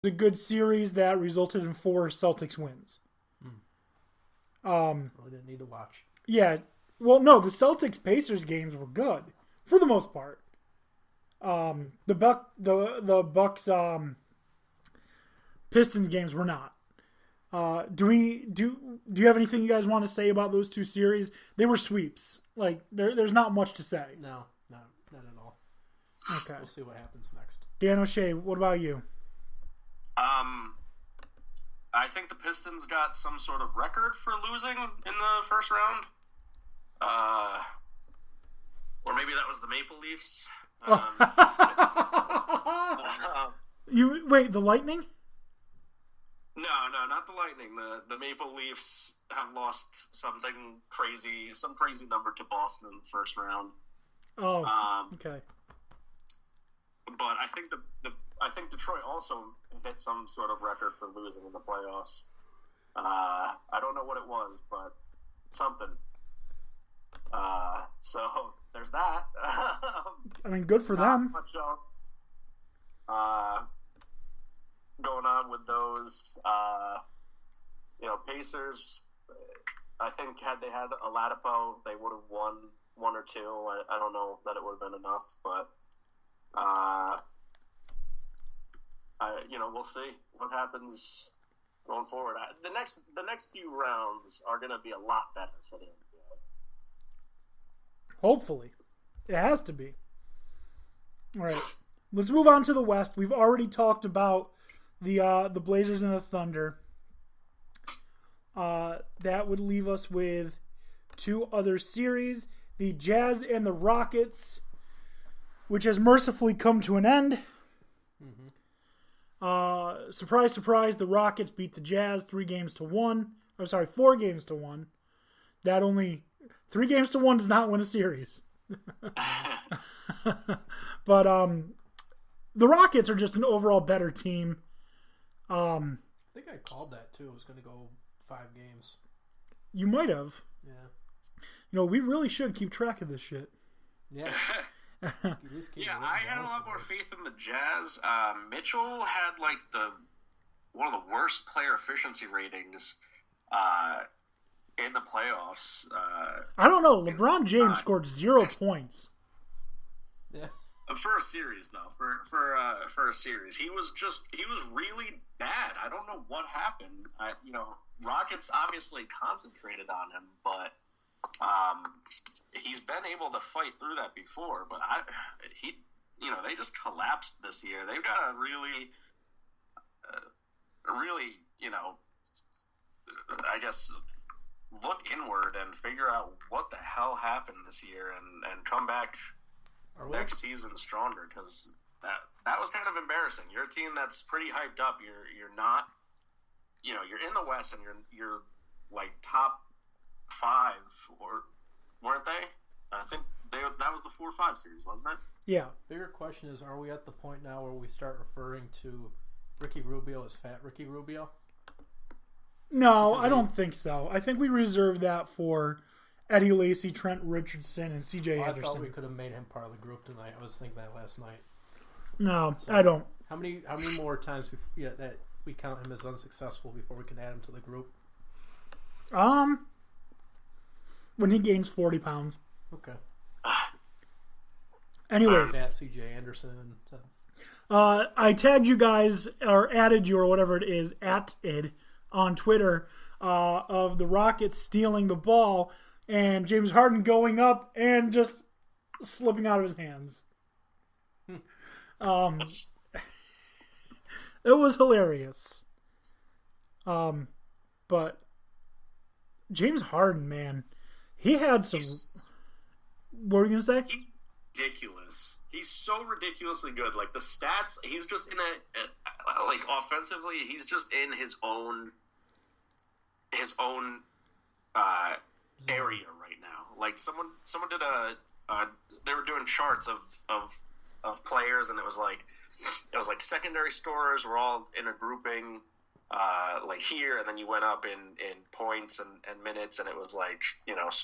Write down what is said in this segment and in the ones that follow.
a good series that resulted in 4 Celtics wins. We didn't need to watch. Yeah. Well, no, the Celtics Pacers games were good for the most part. The Bucks Pistons games were not. Do you have anything you guys want to say about those 2 series? They were sweeps. Like there's not much to say. No, not at all. Okay. We'll see what happens next. Dan O'Shea, what about you? I think the Pistons got some sort of record for losing in the first round. Or maybe that was the Maple Leafs. You wait, the Lightning? No, not the Lightning. The Maple Leafs have lost some crazy number to Boston in the first round. Oh, okay. But I think Detroit also hit some sort of record for losing in the playoffs. I don't know what it was, but something. So there's that. I mean, good for them. Much else going on with those. Pacers. I think had they had a Latipo, they would have won 1 or 2. I don't know that it would have been enough, but we'll see what happens going forward. The next few rounds are going to be a lot better for the NBA. Hopefully. It has to be. All right. Let's move on to the West. We've already talked about the Blazers and the Thunder. That would leave us with 2 other series. The Jazz and the Rockets, which has mercifully come to an end. Surprise, surprise, the Rockets beat the Jazz 4 games to 1. That only 3 games to 1 does not win a series. But the Rockets are just an overall better team. I think I called that too. It was going to go 5 games. You might have. Yeah. We really should keep track of this shit. Yeah. I had a lot more faith in the Jazz. Mitchell had one of the worst player efficiency ratings in the playoffs. I don't know. LeBron James scored 0 points. Yeah. For a series, though, for a series, he was really bad. I don't know what happened. Rockets obviously concentrated on him, but he's been able to fight through that before. But they just collapsed this year. They've got to really, I guess, look inward and figure out what the hell happened this year and come back next season stronger, because that was kind of embarrassing. You're a team that's pretty hyped up. You're not, you're in the West and you're like top 5, or weren't they? I think that was the 4-5 series, wasn't it? Yeah. Bigger question is, are we at the point now where we start referring to Ricky Rubio as Fat Ricky Rubio? No, I don't think so. I think we reserve that for Eddie Lacy, Trent Richardson, and C.J. Anderson. I thought we could have made him part of the group tonight. I was thinking that last night. No, so, I don't. How many more times that we count him as unsuccessful before we can add him to the group? When he gains 40 pounds. Okay. Anyways. C.J. Anderson. I tagged you guys, or added you, or whatever it is, at it on Twitter, of the Rockets stealing the ball and James Harden going up and just slipping out of his hands. It was hilarious. But James Harden, man, he had some. What were you gonna say? Ridiculous. He's so ridiculously good. Like the stats, he's just in like offensively, he's just in his own area right now. Like someone did they were doing charts of players, and it was like secondary scorers were all in a grouping like here, and then you went up in points and minutes, and it was like,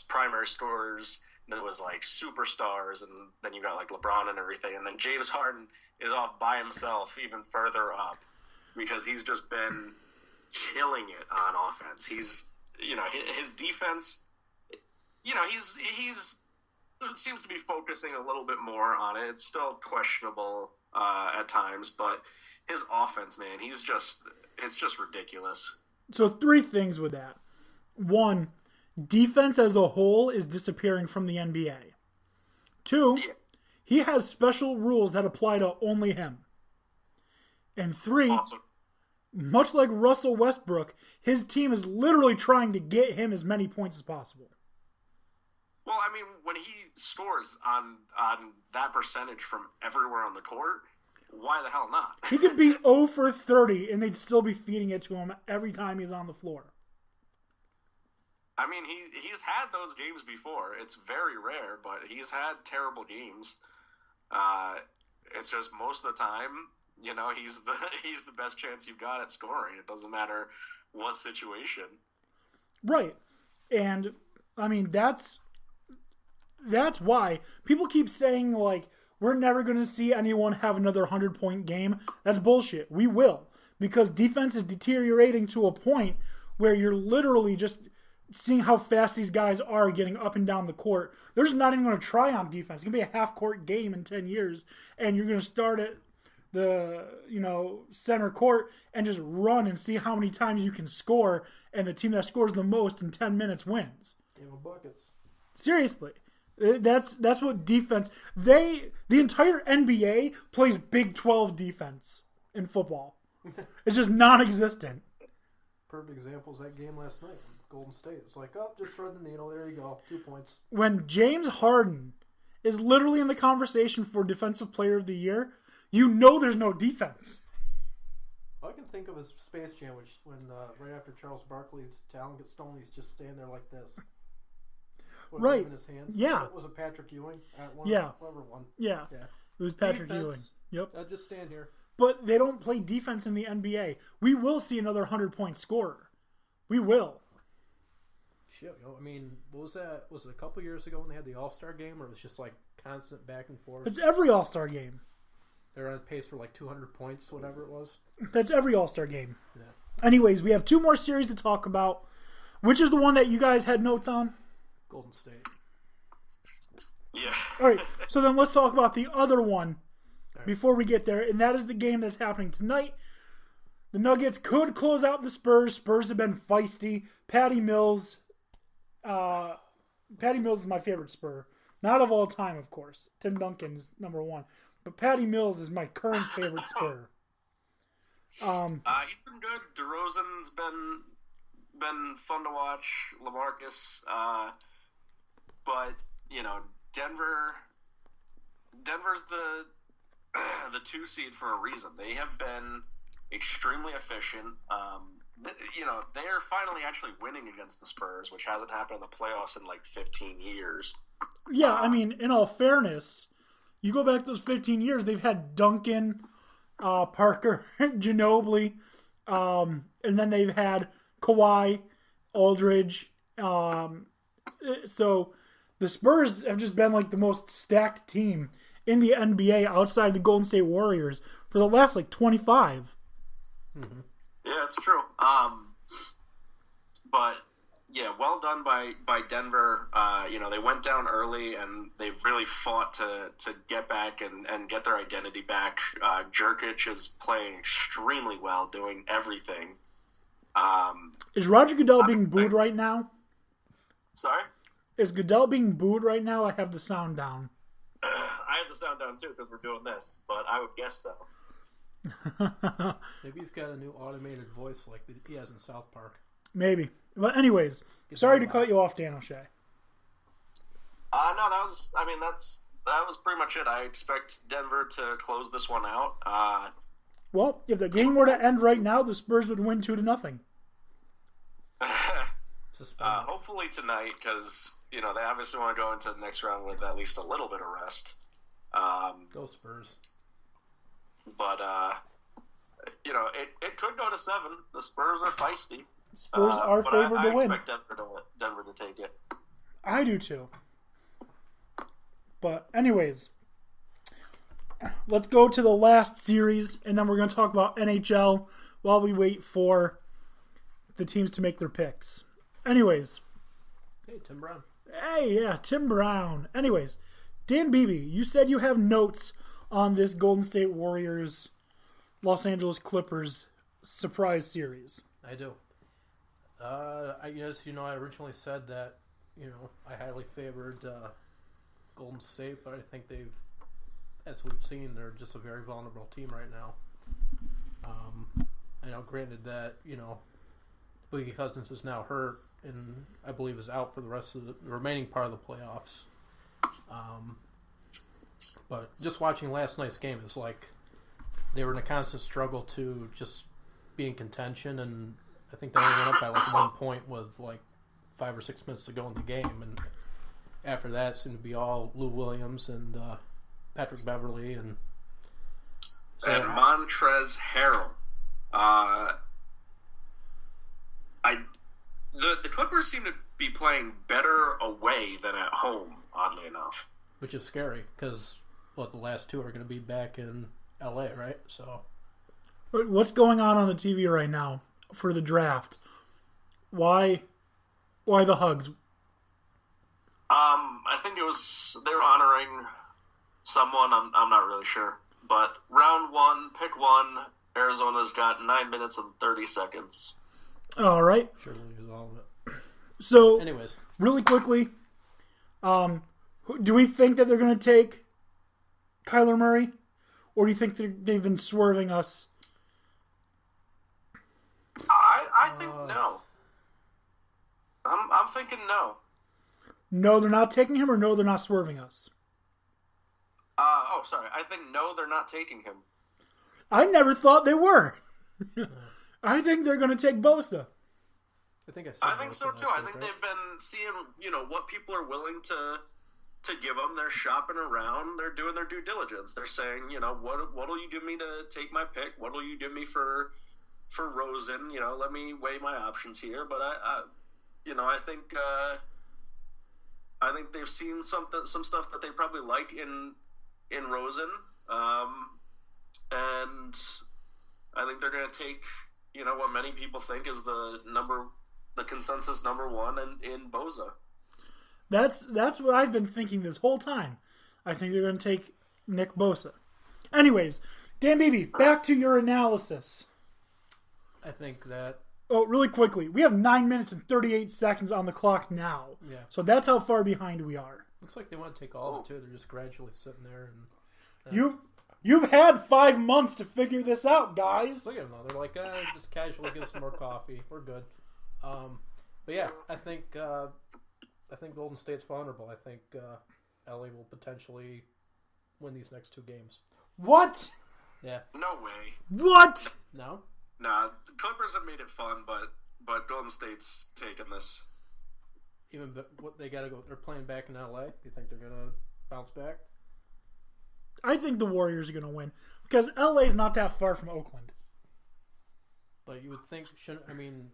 primary scorers, and then it was like superstars, and then you got like LeBron and everything, and then James Harden is off by himself even further up. because he's just been killing it on offense. He's, his defense, he's seems to be focusing a little bit more on it. It's still questionable at times, but his offense, man, it's just ridiculous. So 3 things with that. 1, defense as a whole is disappearing from the NBA. 2, he has special rules that apply to only him. And 3, Awesome. Much like Russell Westbrook, his team is literally trying to get him as many points as possible. Well, I mean, when he scores on that percentage from everywhere on the court, why the hell not? He could be 0 for 30, and they'd still be feeding it to him every time he's on the floor. I mean, he's had those games before. It's very rare, but he's had terrible games. It's just most of the time, he's the best chance you've got at scoring. It doesn't matter what situation. Right. And, I mean, that's why people keep saying, like, we're never going to see anyone have another 100-point game. That's bullshit. We will. Because defense is deteriorating to a point where you're literally just seeing how fast these guys are getting up and down the court. They're just not even going to try on defense. It's going to be a half-court game in 10 years, and you're going to start at the center court and just run and see how many times you can score, and the team that scores the most in 10 minutes wins. Game of buckets. Seriously. That's what defense... The entire NBA plays Big 12 defense in football. It's just non-existent. Perfect example is that game last night. Golden State. It's like, oh, just thread the needle. There you go. 2 points. When James Harden is literally in the conversation for Defensive Player of the Year, there's no defense. All I can think of is Space Jam, which when right after Charles Barkley's talent gets stolen, he's just standing there like this. Right. In his hands. Yeah. Was it Patrick Ewing? Yeah. Whoever won. Yeah. It was Patrick Ewing. Yep. I'll just stand here. But they don't play defense in the NBA. We will see another 100-point scorer. We will. Shit, I mean, what was that? Was it a couple years ago when they had the All-Star game, or it was just like constant back and forth? It's every All-Star game. They're on pace for like 200 points, whatever it was. That's every All-Star game. Yeah. Anyways, we have 2 more series to talk about. Which is the one that you guys had notes on? Golden State. Yeah. All right, so then let's talk about the other one before we get there, and that is the game that's happening tonight. The Nuggets could close out the Spurs. Spurs have been feisty. Patty Mills is my favorite Spur. Not of all time, of course. Tim Duncan's number 1. But Patty Mills is my current favorite Spur. He's been good. DeRozan's been fun to watch. LaMarcus. But, Denver's the 2 seed for a reason. They have been extremely efficient. They are finally actually winning against the Spurs, which hasn't happened in the playoffs in like 15 years. Yeah, I mean, in all fairness, you go back those 15 years, they've had Duncan, Parker, Ginobili, and then they've had Kawhi, Aldridge. So the Spurs have just been like the most stacked team in the NBA outside the Golden State Warriors for the last like 25. Mm-hmm. Yeah, it's true. But yeah, well done by Denver. They went down early and they've really fought to get back and get their identity back. Jerkic is playing extremely well, doing everything. Is Roger Goodell being booed right now? Sorry? Is Goodell being booed right now? I have the sound down. I have the sound down too because we're doing this, but I would guess so. Maybe he's got a new automated voice like he has in South Park. Maybe. But anyways, sorry to cut you off, Dan O'Shea. No, that was pretty much it. I expect Denver to close this one out. Well, if the game were to end right now, the Spurs would win 2-0. Hopefully tonight, because they obviously want to go into the next round with at least a little bit of rest. Go Spurs. But it could go to 7. The Spurs are feisty. Spurs are favored to win. I expect Denver to take it. I do too. But anyways, let's go to the last series, and then we're going to talk about NHL while we wait for the teams to make their picks. Anyways. Hey, Tim Brown. Hey, yeah, Tim Brown. Anyways, Dan Beebe, you said you have notes on this Golden State Warriors, Los Angeles Clippers surprise series. I do. As you know, I originally said that, I highly favored Golden State, but I think they've, as we've seen, they're just a very vulnerable team right now. I know, granted that, Boogie Cousins is now hurt and I believe is out for the rest of the remaining part of the playoffs. But just watching last night's game, it's like they were in a constant struggle to just be in contention, and I think they only went up by like 1 point with like 5 or 6 minutes to go in the game, and after that it seemed to be all Lou Williams and Patrick Beverly and Montrezl Harrell. The Clippers seem to be playing better away than at home, oddly enough. Which is scary because the last two are going to be back in LA, right? So, what's going on the TV right now for the draft? Why the hugs? I think they were honoring someone. I'm not really sure, but round 1, pick 1. Arizona's got 9 minutes and 30 seconds. All right. Sure, we'll use all of it. So, anyways, really quickly, do we think that they're going to take Kyler Murray, or do you think they've been swerving us? I think no. I'm thinking no. No, they're not taking him, or no, they're not swerving us? Sorry. I think no, they're not taking him. I never thought they were. I think they're going to take Bosa. I think so too. I think they've been seeing, what people are willing to give them. They're shopping around. They're doing their due diligence. They're saying, what'll you give me to take my pick? What'll you give me for Rosen? Let me weigh my options here. But I think they've seen some stuff that they probably like in Rosen, and I think they're going to take what many people think is the consensus number 1 in Bosa. That's what I've been thinking this whole time. I think they're going to take Nick Bosa. Anyways, Dan Beebe, back to your analysis. I think that... Oh, really quickly. We have 9 minutes and 38 seconds on the clock now. Yeah. So that's how far behind we are. Looks like they want to take all of it, too. They're just gradually sitting there. And You've had 5 months to figure this out, guys. Look at them, though. They're like, just casually get some more coffee. We're good. But yeah, I think Golden State's vulnerable. I think LA will potentially win these next 2 games. What? Yeah. No way. What? No? Nah, the Clippers have made it fun, but Golden State's taking this. What they gotta go? They're playing back in LA. Do you think they're gonna bounce back? I think the Warriors are gonna win because LA's not that far from Oakland. But you would think shouldn't the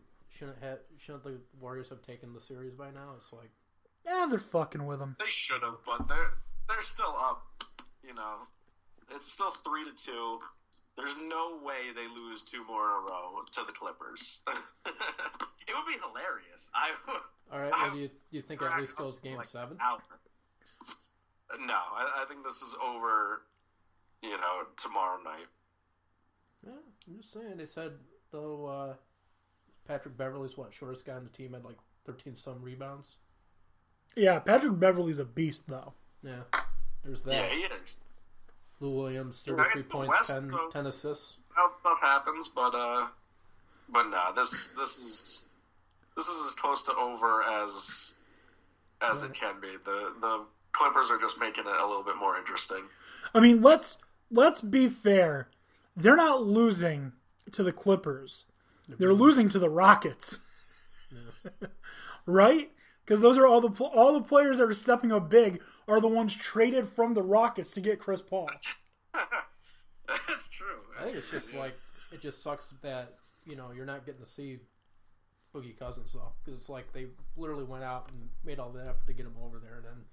Warriors have taken the series by now? It's like, yeah, they're fucking with them. They should have, but they're still up. It's still 3-2. There's no way they lose 2 more in a row to the Clippers. It would be hilarious. All right. Well, do you think at least goes Game 7? No, I think this is over. Tomorrow night. Yeah, I'm just saying. They said though Patrick Beverly's shortest guy on the team had like 13 some rebounds. Yeah, Patrick Beverly's a beast though. Yeah, there's that. Yeah, he is. Lou Williams, 33 points, West, 10 assists. Stuff happens, but no, this is as close to over as it can be. The Clippers are just making it a little bit more interesting. I mean, let's be fair. They're not losing to the Clippers. They're losing to the Rockets. Yeah. Right? Because those are all the players that are stepping up big are the ones traded from the Rockets to get Chris Paul. That's true. I think it's just like it just sucks that you're not getting to see Boogie Cousins though, because it's like they literally went out and made all the effort to get him over there, and then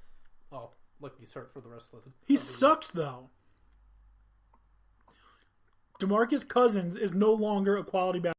look, he's hurt for the rest of the. He sucked though. DeMarcus Cousins is no longer a quality basketball